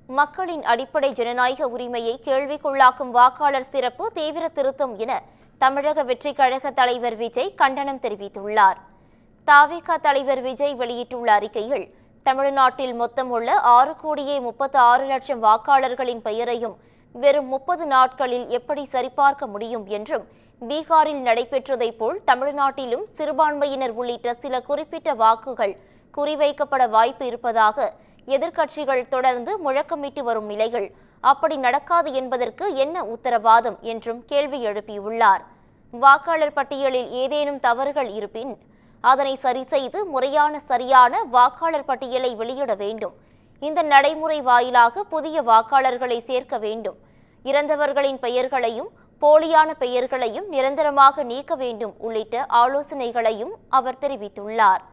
மக்களின் அடிப்படை ஜனநாயக உரிமையை கேள்விக்குள்ளாக்கும் வாக்காளர் சிறப்பு தீவிர திருத்தம் என தமிழக வெற்றிக் கழக தலைவர் விஜய் கண்டனம் தெரிவித்துள்ளார். தவிக தலைவர் விஜய் வெளியிட்டுள்ள அறிக்கையில், தமிழ்நாட்டில் மொத்தம் உள்ள 6,36,00,000 வாக்காளர்களின் பெயரையும் வெறும் 30 நாட்களில் எப்படி சரிபார்க்க முடியும் என்றும், பீகாரில் நடைபெற்றதைப் போல் தமிழ்நாட்டிலும் சிறுபான்மையினர் உள்ளிட்ட சில குறிப்பிட்ட வாக்குகள் குறிவைக்கப்பட வாய்ப்பு இருப்பதாக எதிர்க்கட்சிகள் தொடர்ந்து முழக்கமிட்டு வரும் நிலையில் அப்படி நடக்காது என்பதற்கு என்ன உத்தரவாதம் என்றும் கேள்வி எழுப்பியுள்ளார். வாக்காளர் பட்டியலில் ஏதேனும் தவறுகள் இருப்பின் அதனை சரி செய்து சரியான வாக்காளர் பட்டியலை வெளியிட வேண்டும். இந்த நடைமுறை வாயிலாக புதிய வாக்காளர்களை சேர்க்க வேண்டும். இறந்தவர்களின் பெயர்களையும் போலியான பெயர்களையும் நிரந்தரமாக நீக்க வேண்டும் உள்ளிட்ட ஆலோசனைகளையும் அவர் தெரிவித்துள்ளார்.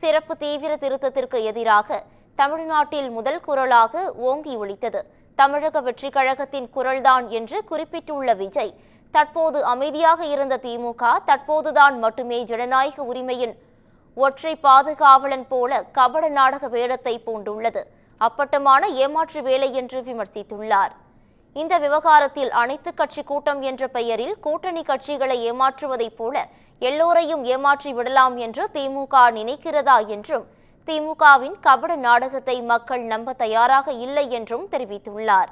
சிறப்பு தீவிர திருத்தத்திற்கு எதிராக தமிழ்நாட்டில் முதல் குரலாக ஓங்கி ஒலித்தது தமிழக வெற்றிக் கழகத்தின் குரல்தான் என்று குறிப்பிட்டுள்ள விஜய், தற்போது அமைதியாக இருந்த திமுக தற்போதுதான் மட்டுமே ஜனநாயக உரிமையின் ஒற்றை பாதுகாவலன் போல கபட நாடக வேடத்தை பூண்டுள்ளது, அப்பட்டமான ஏமாற்று வேலை என்று விமர்சித்துள்ளார். இந்த விவகாரத்தில் அனைத்து கட்சி கூட்டம் என்ற பெயரில் கூட்டணி கட்சிகளை ஏமாற்றுவதைப் போல எல்லோரையும் ஏமாற்றி விடலாம் என்று திமுக நினைக்கிறதா என்றும், திமுகவின் கபட நாடகத்தை மக்கள் நம்ப தயாராக இல்லை என்றும் தெரிவித்துள்ளார்.